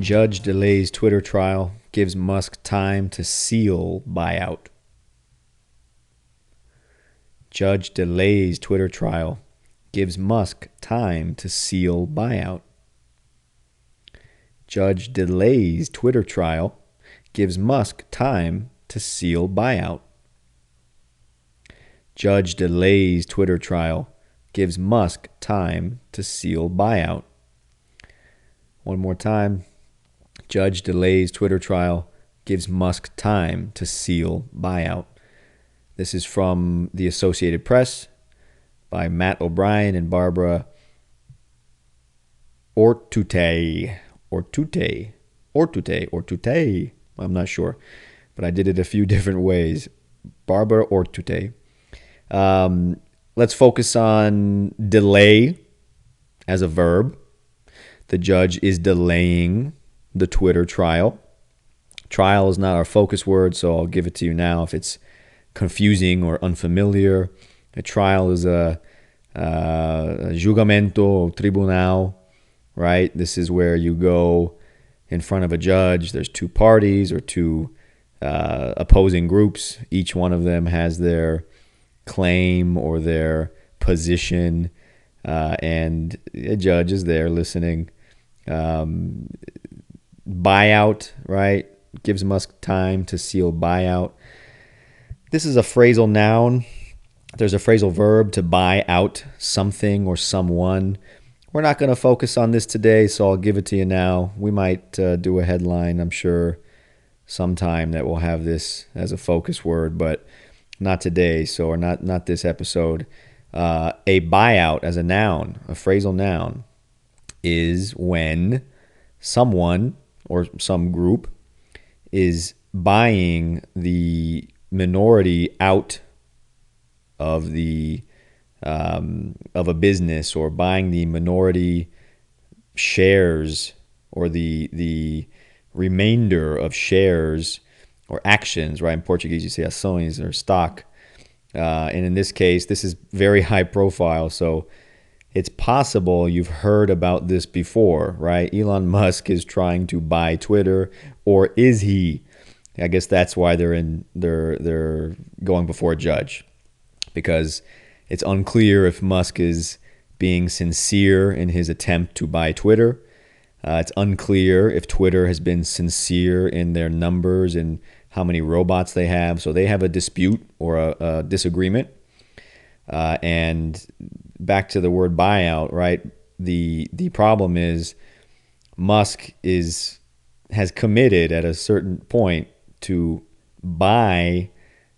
Judge delays Twitter trial, gives Musk time to seal buyout. Judge delays Twitter trial, gives Musk time to seal buyout. Judge delays Twitter trial, gives Musk time to seal buyout. Judge delays Twitter trial, gives Musk time to seal buyout. One more time. Judge delays Twitter trial, gives Musk time to seal buyout. This is from the Associated Press by Matt O'Brien and Barbara Ortute. I'm not sure, but I did it a few different ways. Barbara Ortute. Let's focus on delay as a verb. The judge is delaying the Twitter trial. Trial is not our focus word, so I'll give it to you now if it's confusing or unfamiliar. A trial is a julgamento or tribunal, right? This is where you go in front of a judge. There's two parties or two opposing groups. Each one of them has their claim or their position, and a judge is there listening. Buyout, right? Gives Musk time to seal buyout. This is a phrasal noun. There's a phrasal verb to buy out something or someone. We're not going to focus on this today, so I'll give it to you now. We might do a headline, I'm sure, sometime that will have this as a focus word, but not today, or not this episode. A buyout as a noun, a phrasal noun, is when someone or some group is buying the minority out of of a business, or buying the minority shares or the remainder of shares or actions, right? In Portuguese, you say ações or stock. And in this case, this is very high profile, so it's possible you've heard about this before, right? Elon Musk is trying to buy Twitter, or is he? I guess that's why they're going before a judge, because it's unclear if Musk is being sincere in his attempt to buy Twitter. It's unclear if Twitter has been sincere in their numbers and how many robots they have. So they have a dispute or a disagreement. And back to the word buyout, right? The problem is Musk has committed at a certain point to buy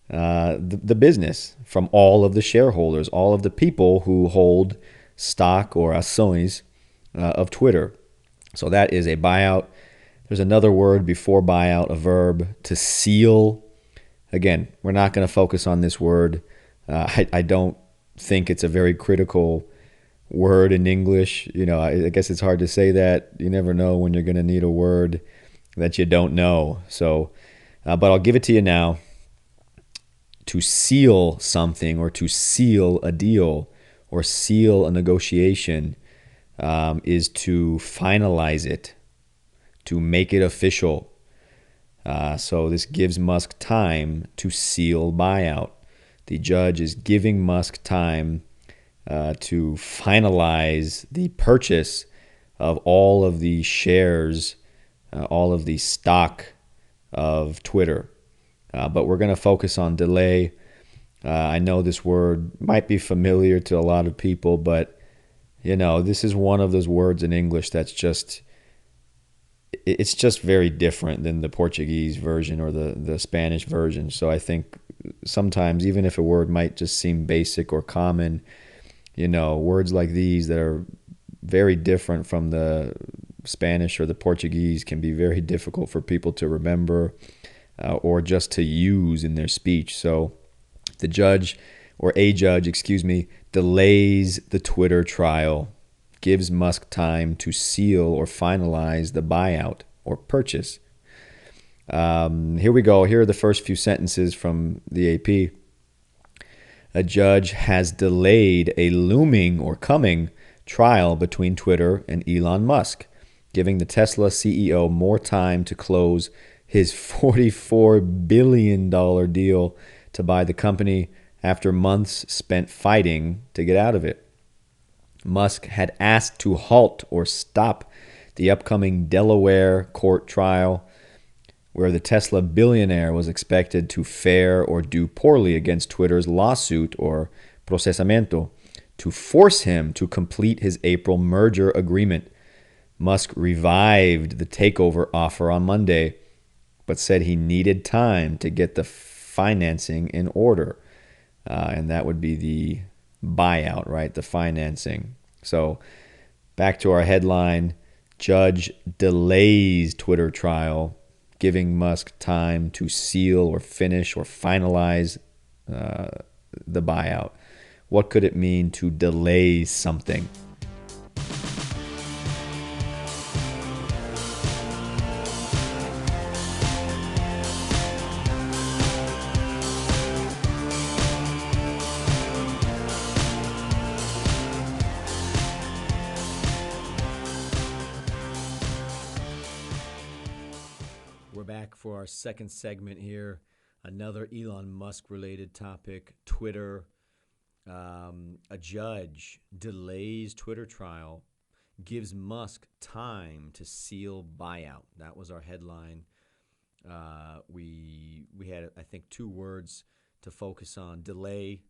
the business from all of the shareholders, all of the people who hold stock or ações of Twitter. So that is a buyout. There's another word before buyout, a verb, to seal. Again, we're not going to focus on this word. I don't think it's a very critical word in English. I guess it's hard to say that. You never know when you're going to need a word that you don't know. So, but I'll give it to you now. To seal something, or to seal a deal, or seal a negotiation, is to finalize it, to make it official. So this gives Musk time to seal buyout. The judge is giving Musk time to finalize the purchase of all of the shares, all of the stock of Twitter. But we're going to focus on delay. I know this word might be familiar to a lot of people, but this is one of those words in English that's just very different than the Portuguese version or the Spanish version. So I think sometimes, even if a word might just seem basic or common, words like these that are very different from the Spanish or the Portuguese can be very difficult for people to remember or just to use in their speech. So the judge, or a judge, delays the Twitter trial, gives Musk time to seal or finalize the buyout or purchase. Here we go. Here are the first few sentences from the AP. A judge has delayed a looming or coming trial between Twitter and Elon Musk, giving the Tesla CEO more time to close his $44 billion deal to buy the company after months spent fighting to get out of it. Musk had asked to halt or stop the upcoming Delaware court trial, where the Tesla billionaire was expected to fare or do poorly against Twitter's lawsuit or procesamiento to force him to complete his April merger agreement. Musk revived the takeover offer on Monday, but said he needed time to get the financing in order. And that would be the buyout, right? The financing. So back to our headline, judge delays Twitter trial, giving Musk time to seal or finish or finalize the buyout. What could it mean to delay something? We're back for our second segment here. Another Elon Musk related topic, Twitter. A judge delays Twitter trial, gives Musk time to seal buyout. That was our headline. We had, I think, two words to focus on: delay,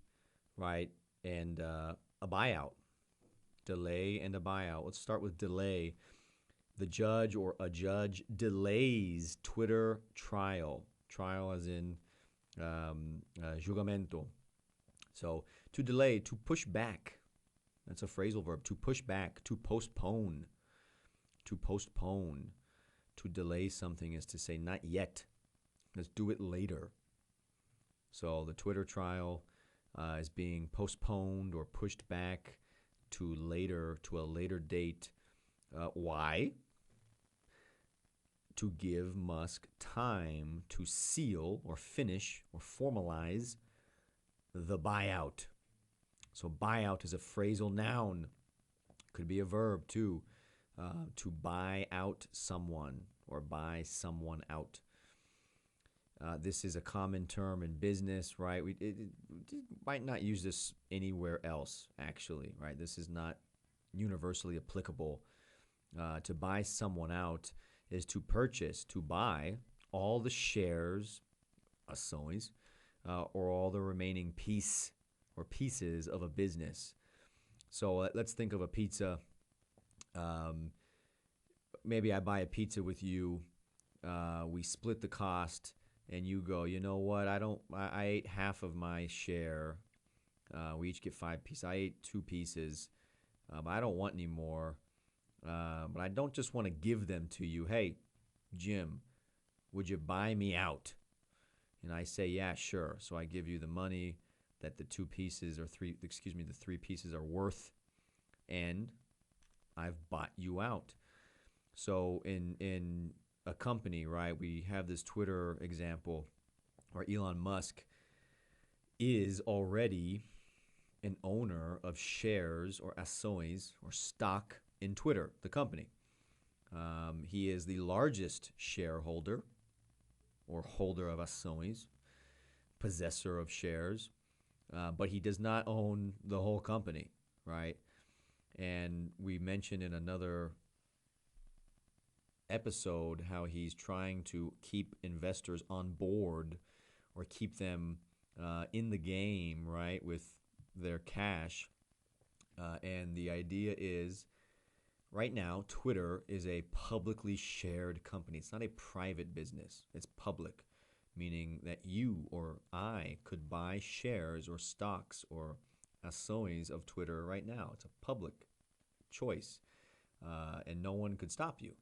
right, and a buyout. Delay and a buyout. Let's start with delay. The judge or a judge delays Twitter trial. Trial as in julgamento. So to delay, to push back. That's a phrasal verb. To push back, to postpone. To postpone. To delay something is to say not yet. Let's do it later. So the Twitter trial is being postponed or pushed back to a later date. Why? To give Musk time to seal or finish or formalize the buyout. So buyout is a phrasal noun. Could be a verb too. To buy out someone or buy someone out. This is a common term in business, right? We might not use this anywhere else, actually, right? This is not universally applicable. To buy someone out is to purchase, to buy all the shares, ações, or all the remaining pieces of a business. So let's think of a pizza. Maybe I buy a pizza with you. We split the cost, and you go, you know what? I ate half of my share. We each get 5 pieces. I ate 2 pieces. But I don't want any more. But I don't just want to give them to you. Hey, Jim, would you buy me out? And I say, yeah, sure. So I give you the money that the 3 pieces are worth, and I've bought you out. So in a company, right, we have this Twitter example where Elon Musk is already an owner of shares or ações or stock in Twitter, the company. He is the largest shareholder or holder of ações, possessor of shares, but he does not own the whole company, right? And we mentioned in another episode how he's trying to keep investors on board or keep them in the game, right, with their cash. And the idea is, right now, Twitter is a publicly shared company. It's not a private business. It's public, meaning that you or I could buy shares or stocks or ações of Twitter right now. It's a public choice, and no one could stop you.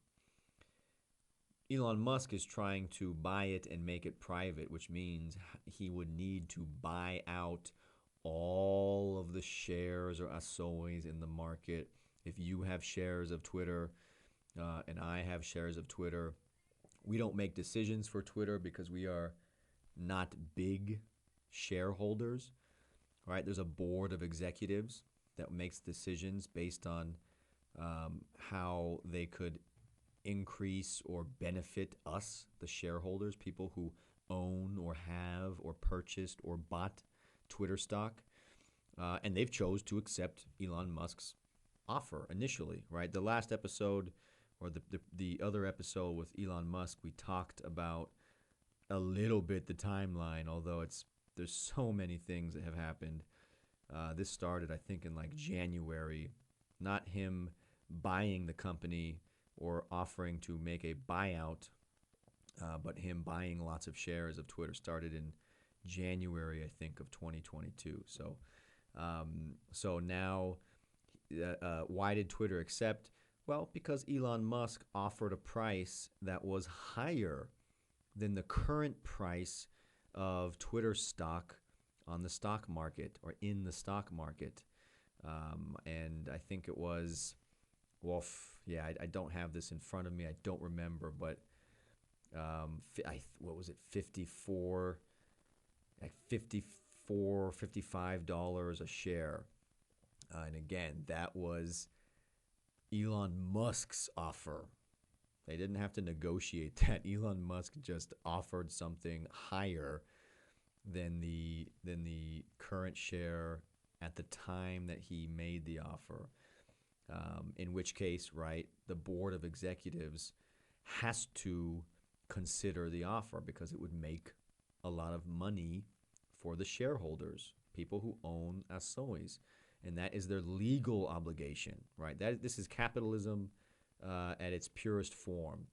Elon Musk is trying to buy it and make it private, which means he would need to buy out all of the shares or ações in the market. If you have shares of Twitter and I have shares of Twitter, we don't make decisions for Twitter because we are not big shareholders, right? There's a board of executives that makes decisions based on how they could increase or benefit us, the shareholders, people who own or have or purchased or bought Twitter stock. And they've chose to accept Elon Musk's offer initially, right? The last episode or the other episode with Elon Musk, we talked about a little bit the timeline, although there's so many things that have happened. This started, I think, in like January. Not him buying the company or offering to make a buyout, but him buying lots of shares of Twitter started in January, I think, of 2022. So now, why did Twitter accept? Well, because Elon Musk offered a price that was higher than the current price of Twitter stock on the stock market or in the stock market. And I think it was, well, I don't have this in front of me. I don't remember, but what was it, 54, like $55 a share. And again, that was Elon Musk's offer. They didn't have to negotiate that. Elon Musk just offered something higher than the current share at the time that he made the offer. In which case, right, the board of executives has to consider the offer because it would make a lot of money for the shareholders, people who own ações. And that is their legal obligation, right? This is capitalism at its purest form.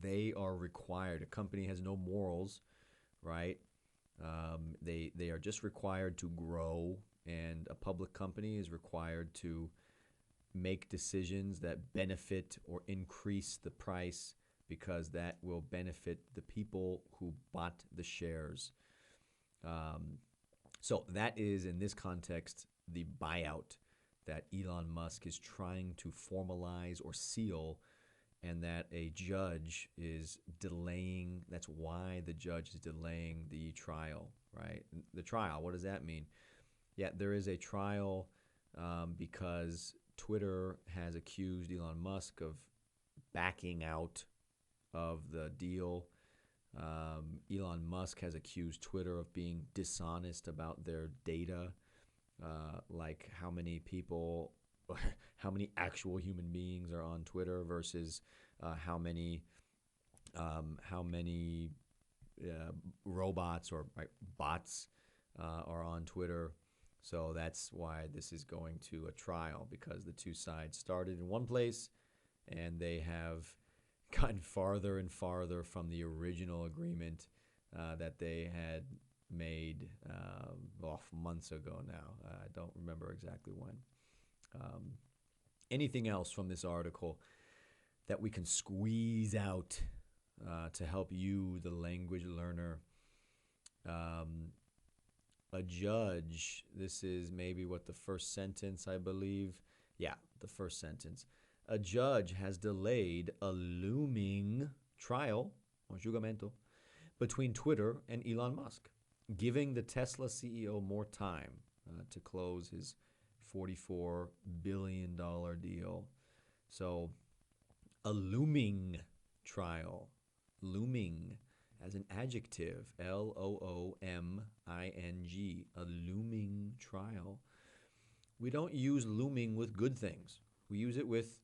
They are required. A company has no morals, right? They are just required to grow, and a public company is required to make decisions that benefit or increase the price because that will benefit the people who bought the shares. So that is, in this context, the buyout that Elon Musk is trying to formalize or seal, and that a judge is delaying. That's why the judge is delaying the trial, right? The trial, what does that mean? Yeah, there is a trial because Twitter has accused Elon Musk of backing out of the deal. Elon Musk has accused Twitter of being dishonest about their data, like how many people, how many actual human beings are on Twitter versus how many robots or bots are on Twitter. So that's why this is going to a trial, because the two sides started in one place and they have gotten farther and farther from the original agreement that they had made months ago now. I don't remember exactly when. Anything else from this article that we can squeeze out to help you, the language learner? A judge, this is maybe what the first sentence, I believe. Yeah, the first sentence. A judge has delayed a looming trial, or julgamento, between Twitter and Elon Musk, giving the Tesla CEO more time to close his $44 billion deal. So a looming trial, looming as an adjective, Looming, a looming trial. We don't use looming with good things. We use it with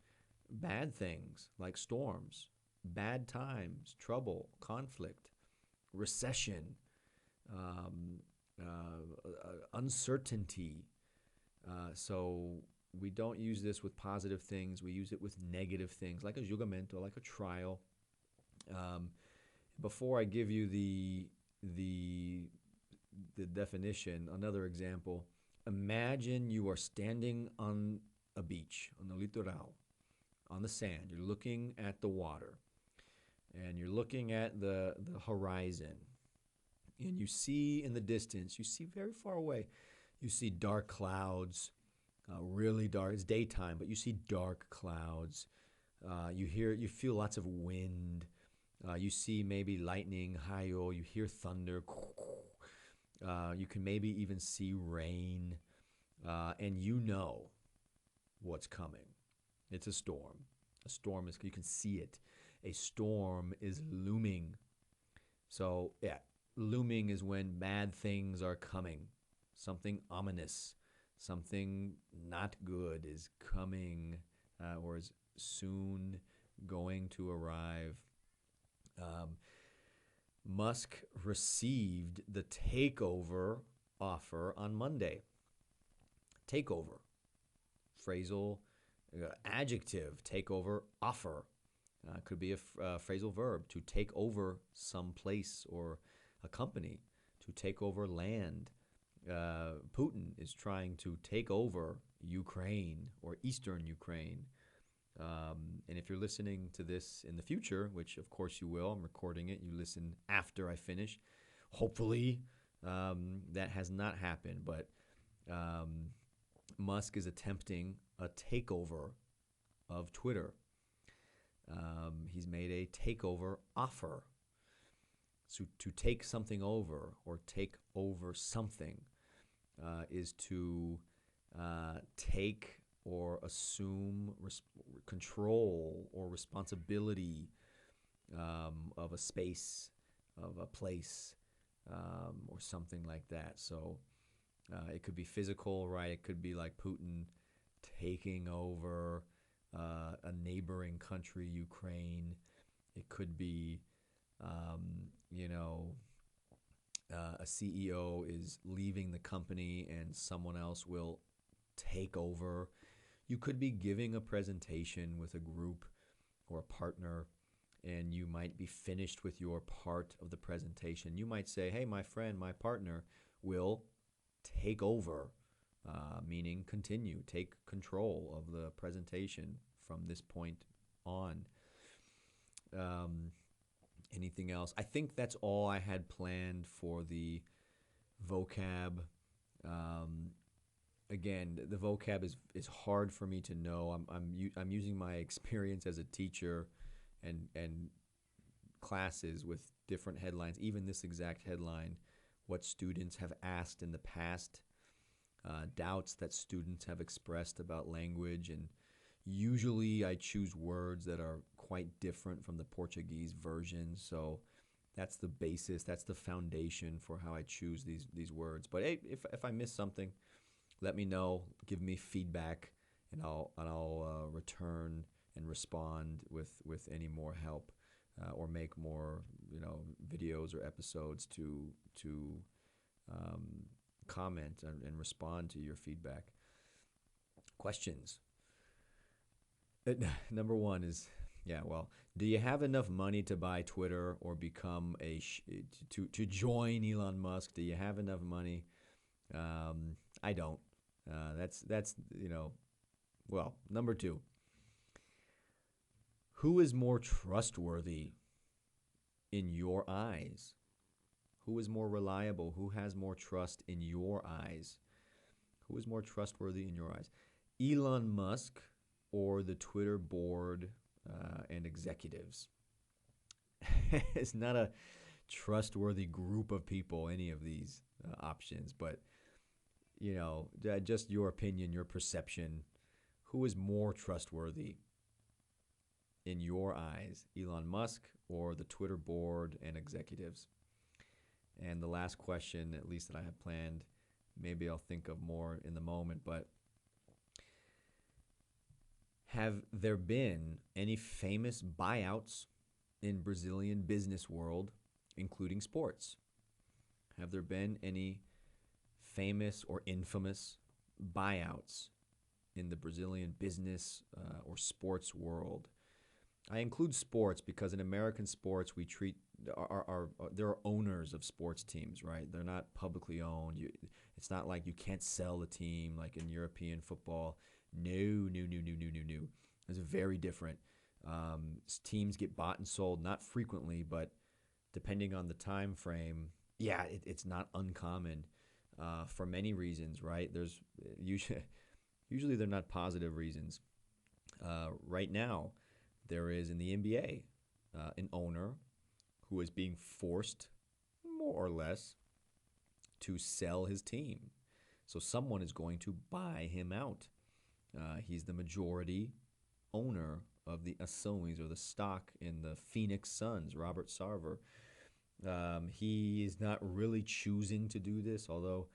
bad things like storms, bad times, trouble, conflict, recession, uncertainty. So we don't use this with positive things. We use it with negative things, like a julgamento, like a trial. Before I give you the definition, another example. Imagine you are standing on a beach, on the litoral, on the sand. You're looking at the water, and you're looking at the horizon. And you see in the distance, you see very far away, you see dark clouds, really dark. It's daytime, but you see dark clouds. You feel lots of wind. You see maybe lightning, hayo. You hear thunder. You can maybe even see rain, and you know what's coming. It's a storm. A storm is, you can see it. A storm is looming. So, yeah, looming is when bad things are coming. Something ominous, something not good is coming or is soon going to arrive. Musk received the takeover offer on Monday. Takeover, phrasal adjective, takeover offer. Could be a phrasal verb, to take over some place or a company, to take over land. Putin is trying to take over Ukraine or eastern Ukraine. And if you're listening to this in the future, which of course you will, I'm recording it, you listen after I finish. Hopefully that has not happened, but Musk is attempting a takeover of Twitter. He's made a takeover offer. So to take something over or take over something is to take or assume control or responsibility of a space, of a place, or something like that. So it could be physical, right? It could be like Putin taking over a neighboring country, Ukraine. It could be, a CEO is leaving the company and someone else will take over. You could be giving a presentation with a group or a partner, and you might be finished with your part of the presentation. You might say, hey, my friend, my partner will take over, meaning continue, take control of the presentation from this point on. Anything else? I think that's all I had planned for the vocab. Again, the vocab is hard for me to know. I'm using my experience as a teacher and classes with different headlines. Even this exact headline, what students have asked in the past, doubts that students have expressed about language, and usually I choose words that are quite different from the Portuguese version. So that's the basis, that's the foundation for how I choose these words. But hey, if I miss something, let me know, give me feedback, and I'll return and respond with any more help or make more videos or episodes to comment and respond to your feedback. Questions. Number one is, do you have enough money to buy Twitter or become to join Elon Musk? Do you have enough money? I don't. That's number two. Who is more trustworthy in your eyes? Who is more reliable? Who has more trust in your eyes? Who is more trustworthy in your eyes? Elon Musk or the Twitter board and executives? It's not a trustworthy group of people, any of these options, but just your opinion, your perception. Who is more trustworthy in your eyes, Elon Musk or the Twitter board and executives? And the last question, at least that I have planned, maybe I'll think of more in the moment, but have there been any famous buyouts in Brazilian business world, including sports? Have there been any famous or infamous buyouts in the Brazilian business or sports world? I include sports because in American sports we treat there are owners of sports teams, right? They're not publicly owned. It's not like you can't sell a team like in European football. No. It's very different. Teams get bought and sold, not frequently, but depending on the time frame, it's not uncommon for many reasons, right? There's usually they're not positive reasons. Right now, there is in the NBA an owner who is being forced, more or less, to sell his team. So someone is going to buy him out. He's the majority owner of the Asonis, or the stock in the Phoenix Suns, Robert Sarver. He is not really choosing to do this, although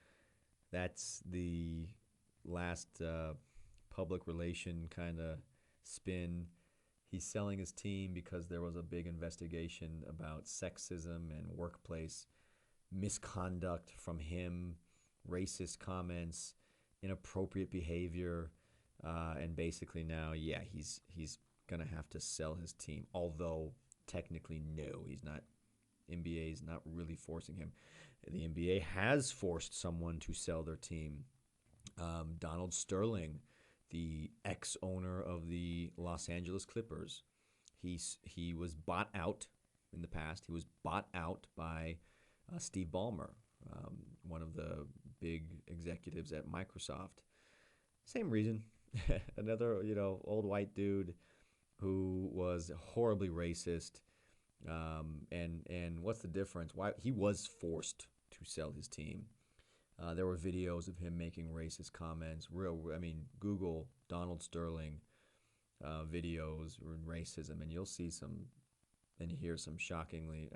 that's the last public relation kind of spin. He's selling his team because there was a big investigation about sexism and workplace misconduct from him, racist comments, inappropriate behavior, and basically now, yeah, he's gonna have to sell his team. Although technically, no, he's not. NBA is not really forcing him. The NBA has forced someone to sell their team. Donald Sterling, the ex-owner of the Los Angeles Clippers, he was bought out in the past. He was bought out by Steve Ballmer, one of the big executives at Microsoft. Same reason. Another, old white dude who was horribly racist. And what's the difference? Why he was forced to sell his team. There were videos of him making racist comments. Google Donald Sterling videos or racism, and you'll see some and hear some shockingly,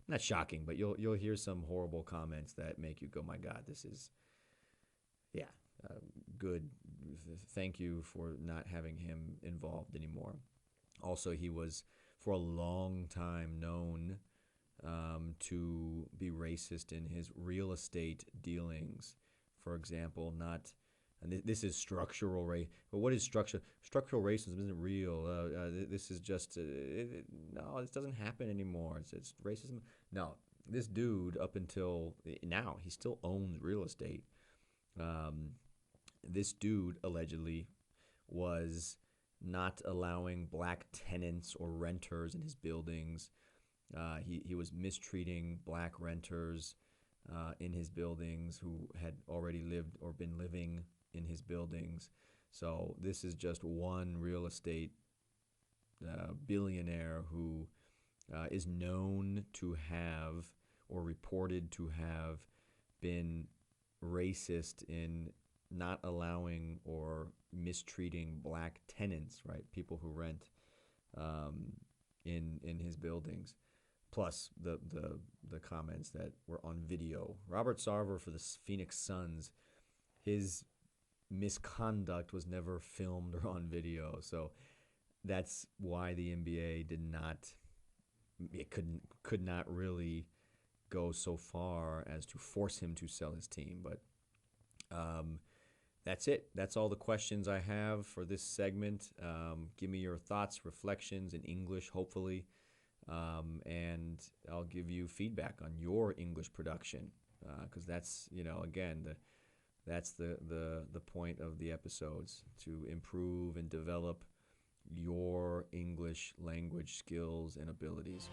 not shocking, but you'll hear some horrible comments that make you go, my God, this is, yeah, good. Thank you for not having him involved anymore. Also, he was for a long time known to be racist in his real estate dealings. For example, not, and this is structural race. But what is structural? Structural racism isn't real. This is just no. This doesn't happen anymore. It's racism. No, this dude up until now, he still owns real estate. This dude allegedly was not allowing black tenants or renters in his buildings. He was mistreating black renters in his buildings who had already lived or been living in his buildings. So this is just one real estate billionaire who is known to have or reported to have been racist in not allowing or mistreating black tenants, right? People who rent in his buildings. Plus the comments that were on video. Robert Sarver for the Phoenix Suns, his misconduct was never filmed or on video. So that's why the NBA could not really go so far as to force him to sell his team. But that's it. That's all the questions I have for this segment. Give me your thoughts, reflections in English, hopefully, and I'll give you feedback on your English production, because that's, again, that's the point of the episodes, to improve and develop your English language skills and abilities.